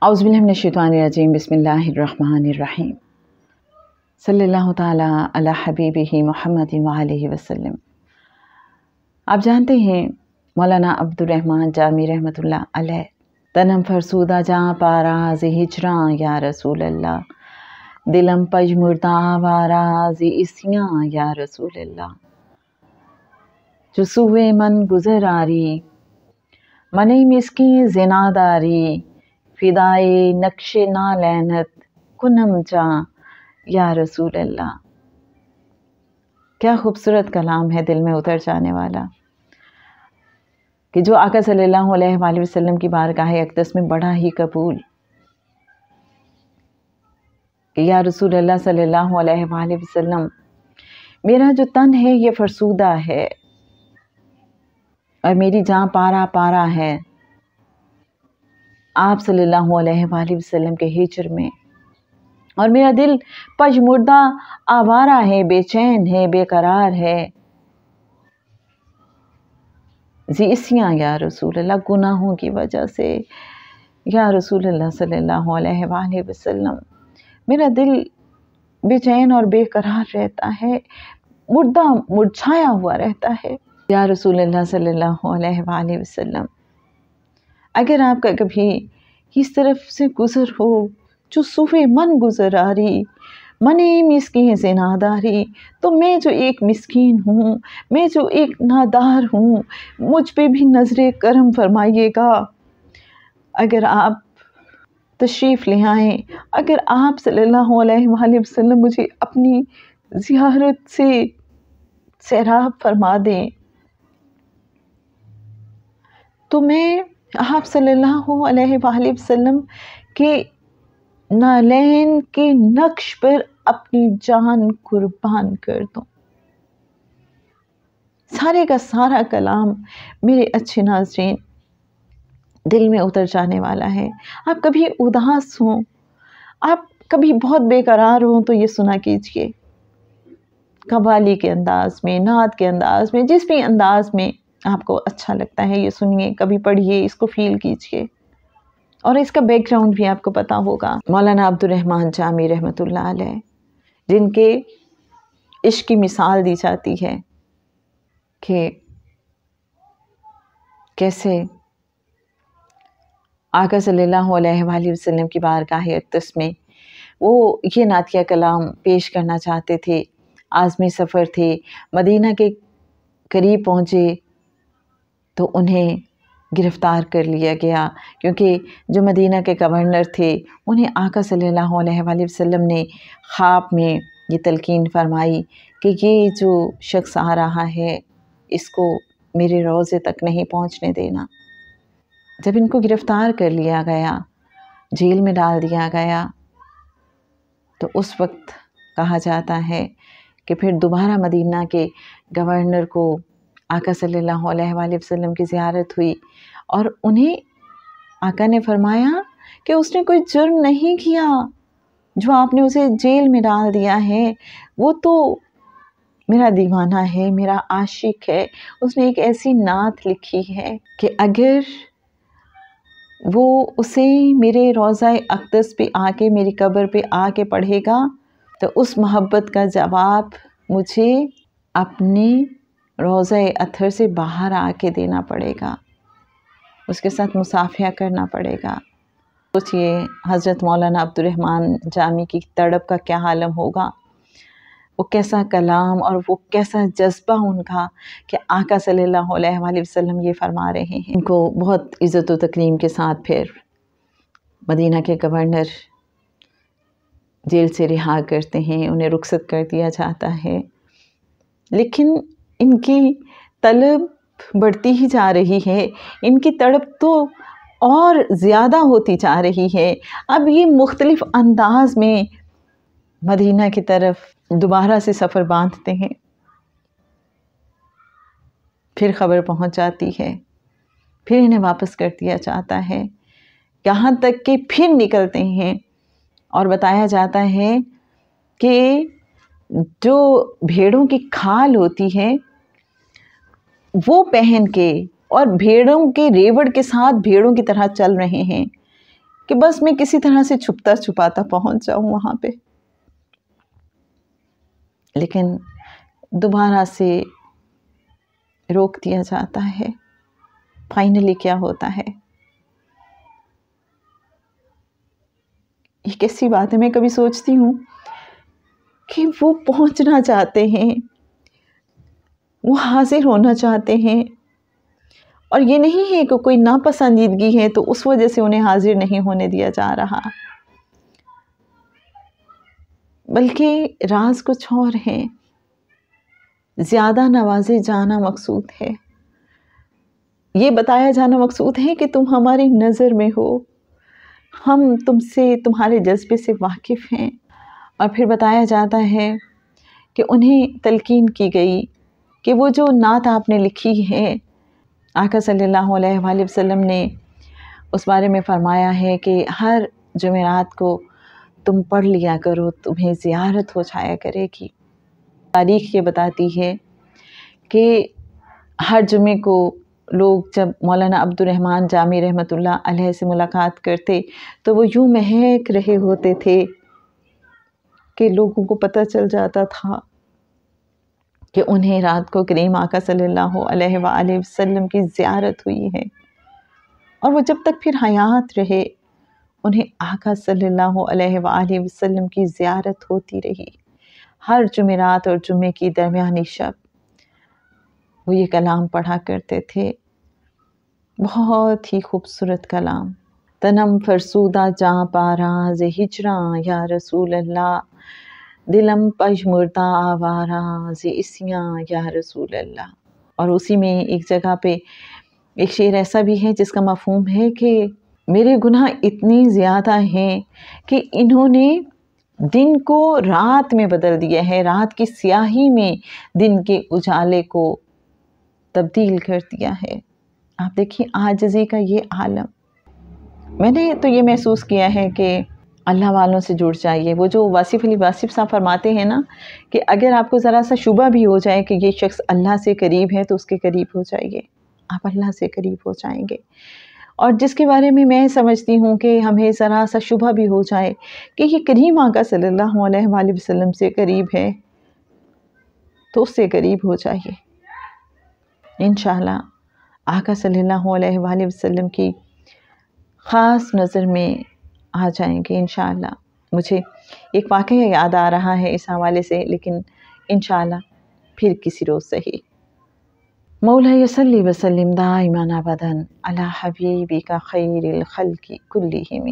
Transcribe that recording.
औज़ुबिल्लाहि मिनश्शैतानिर्रजीम बिस्मिल्लाहिर्रहमानिर्रहीम सल्लल्लाहु ताला अला हबीबिही मुहम्मदिन व आलिहि वसल्लम। आप जानते हैं मौलाना अब्दुर्रहमान जामी रहमतुल्लाह अलैह, तनम फरसूदा जहाँ पारा ज़ी हिजरां या रसूल अल्लाह, दिलम पजमुर्दा वारा ज़ी इसियां या रसूल अल्लाह। जो सुवे मन गुज़र आरी मने मिस्की ज़िनादारी, फिदाए नक्शे नालैनत कुनम जा या रसूल अल्लाह। क्या खूबसूरत कलाम है, दिल में उतर जाने वाला, कि जो आका सल्लल्लाहु अलैहि वसल्लम की बारगाह अक़दस में बड़ा ही कबूल, कि या रसूल अल्लाह सल्लल्लाहु अलैहि वसल्लम, मेरा जो तन है ये फरसूदा है और मेरी जान पारा पारा है आप सल्लल्लाहु अलैहि वसल्लम के हिजर में, और मेरा दिल पजमुर्दा आवारा है, बेचैन है, बेकरार है। जी इसियां या रसूल अल्लाह, गुनाहों की वजह से या रसूल अल्लाह सल्लल्लाहु अलैहि वसल्लम, मेरा दिल बेचैन और बेकरार रहता है, मुर्दा मुरझाया हुआ रहता है। या रसूल अल्लाह सल्लल्लाहु अलैहि वसल्लम, अगर आपका कभी इस तरफ से गुज़र हो, जो सुफ़े मन गुज़र आ रही मने मिस्कीन से नादारी, तो मैं जो एक मिस्कीन हूँ, मैं जो एक नादार हूँ, मुझ पे भी नज़रे करम फरमाइएगा। अगर आप तशरीफ़ ले आएँ, अगर आप सल्लल्लाहु अलैहि वसल्लम मुझे अपनी ज़ियारत से सैराब फरमा दें, तो मैं आप सल्लल्लाहु अलैहि वसल्लम के नालैन के नक्श पर अपनी जान कुर्बान कर दूं। सारे का सारा कलाम मेरे अच्छे नाज़रीन दिल में उतर जाने वाला है। आप कभी उदास हों, आप कभी बहुत बेकरार हों, तो ये सुना कीजिए। कव्वाली के अंदाज में, नात के अंदाज में, जिस भी अंदाज में आपको अच्छा लगता है, ये सुनिए, कभी पढ़िए, इसको फील कीजिए। और इसका बैकग्राउंड भी आपको पता होगा। मौलाना अब्दुर्रहमान जामी रहमतुल्लाह अलैह, जिनके इश्क की मिसाल दी जाती है कि कैसे आका सल्लल्लाहु अलैहि वसल्लम की बारगाह अक़दस में वो ये नातिया कलाम पेश करना चाहते थे। आज़मी सफ़र थे, मदीना के करीब पहुँचे तो उन्हें गिरफ़्तार कर लिया गया, क्योंकि जो मदीना के गवर्नर थे उन्हें आका सल्लल्लाहु अलैहि वसल्लम ने ख्वाब में ये तलकीन फरमाई कि ये जो शख्स आ रहा है इसको मेरे रोज़े तक नहीं पहुंचने देना। जब इनको गिरफ़्तार कर लिया गया, जेल में डाल दिया गया, तो उस वक्त कहा जाता है कि फिर दोबारा मदीना के गवर्नर को आका सल्लल्लाहु अलैहि वसल्लम की ज़ियारत हुई और उन्हें आका ने फरमाया कि उसने कोई जुर्म नहीं किया, जो आपने उसे जेल में डाल दिया है वो तो मेरा दीवाना है, मेरा आशिक है। उसने एक ऐसी नात लिखी है कि अगर वो उसे मेरे रोज़ा अक़दस पे आके, मेरी कब्र पे आके पढ़ेगा, तो उस मोहब्बत का जवाब मुझे अपने रोज़ा अथर से बाहर आके देना पड़ेगा, उसके साथ मुसाफ़िया करना पड़ेगा। सोचिए हज़रत मौलाना अब्दुर्रहमान जामी की तड़प का क्या आलम होगा, वो कैसा कलाम और वो कैसा जज्बा उनका कि आका सल्लल्लाहु अलैहि वसल्लम ये फरमा रहे हैं। इनको बहुत इज़्ज़त व तकरीम के साथ फिर मदीना के गवर्नर जेल से रिहा करते हैं, उन्हें रुखसत कर दिया जाता है। लेकिन इनकी तलब बढ़ती ही जा रही है, इनकी तड़प तो और ज़्यादा होती जा रही है। अब ये मुख्तलिफ़ अंदाज में मदीना की तरफ दोबारा से सफ़र बांधते हैं। फिर खबर पहुंच जाती है, फिर इन्हें वापस कर दिया जाता है, यहाँ तक कि फिर निकलते हैं और बताया जाता है कि जो भेड़ों की खाल होती है वो पहन के और भेड़ों के रेवड़ के साथ भेड़ों की तरह चल रहे हैं। کہ بس میں کسی طرح سے چھپتا چھپاتا پہنچ جاؤں وہاں پہ، لیکن دوبارہ سے روک دیا جاتا ہے۔ فائنلی کیا ہوتا ہے؟ یہ کیسی بات ہے؟ میں کبھی سوچتی ہوں کہ وہ پہنچنا چاہتے ہیں، وہ حاضر ہونا چاہتے ہیں، اور یہ نہیں ہے کہ کوئی ناپسندیدگی ہے تو اس وجہ سے انہیں حاضر نہیں ہونے دیا جا رہا، بلکہ راز کچھ اور ہے۔ زیادہ نوازے جانا مقصود ہے، یہ بتایا جانا مقصود ہے کہ تم ہماری نظر میں ہو، ہم تم سے، تمہارے جذبے سے واقف ہیں۔ اور پھر بتایا جاتا ہے کہ انہیں تلقین کی گئی کہ وہ جو نعت آپ نے لکھی ہے، آقا صلی اللہ علیہ وآلہ وسلم نے اس بارے میں فرمایا ہے کہ ہر جمعرات کو تم پڑھ لیا کرو، تمہیں زیارت ہو جایا کرے گی۔ تاریخ یہ بتاتی ہے کہ ہر جمعے کو لوگ جب مولانا عبد الرحمن جامی رحمۃ اللہ علیہ سے ملاقات کرتے تو وہ یوں مہک رہے ہوتے تھے کہ لوگوں کو پتہ چل جاتا تھا کہ انہیں رات کو کریم آقا صلی اللہ علیہ وآلہ وسلم کی زیارت ہوئی ہے، اور وہ جب تک پھر حیات رہے انہیں آقا صلی اللہ علیہ وآلہ وسلم کی زیارت ہوتی رہی۔ ہر جمعرات اور جمعے کی درمیانی شب وہ یہ کلام پڑھا کرتے تھے، بہت ہی خوبصورت کلام۔ تنم فرسودہ جاں پاراں ز ہجراں یا رسول اللہ، دلم پژمردہ آواراں ز اسیاں یا رسول اللہ۔ اور اسی میں ایک جگہ پہ ایک شعر ایسا بھی ہے جس کا مفہوم ہے کہ میرے گناہ اتنی زیادہ ہیں کہ انہوں نے دن کو رات میں بدل دیا ہے، رات کی سیاہی میں دن کے اجالے کو تبدیل کر دیا ہے۔ آپ دیکھیے عاجزی کا یہ عالم۔ میں نے تو یہ محسوس کیا ہے کہ اللہ والوں سے جڑ جائیے۔ وہ جو واصف علی واصف صاحب فرماتے ہیں نا کہ اگر آپ کو ذرا سا شبہ بھی ہو جائے کہ یہ شخص اللہ سے قریب ہے تو اس کے قریب ہو جائیے، آپ اللہ سے قریب ہو جائیں گے۔ اور جس کے بارے میں سمجھتی ہوں کہ ہمیں ذرا سا شبہ بھی ہو جائے کہ یہ کریم آقا صلی اللہ علیہ وآلہ وسلم سے قریب ہے تو اس سے قریب ہو جائیے، انشاءاللہ آقا صلی اللہ علیہ وآلہ وسلم کی خاص نظر میں آ جائیں گے انشاءاللہ۔ مجھے ایک واقعہ یاد آ رہا ہے اس حوالے سے، لیکن انشاءاللہ پھر کسی روز صحیح۔ مولا صلی وسلم دائما ابدا علی حبیبک خیر الخلق کلہم۔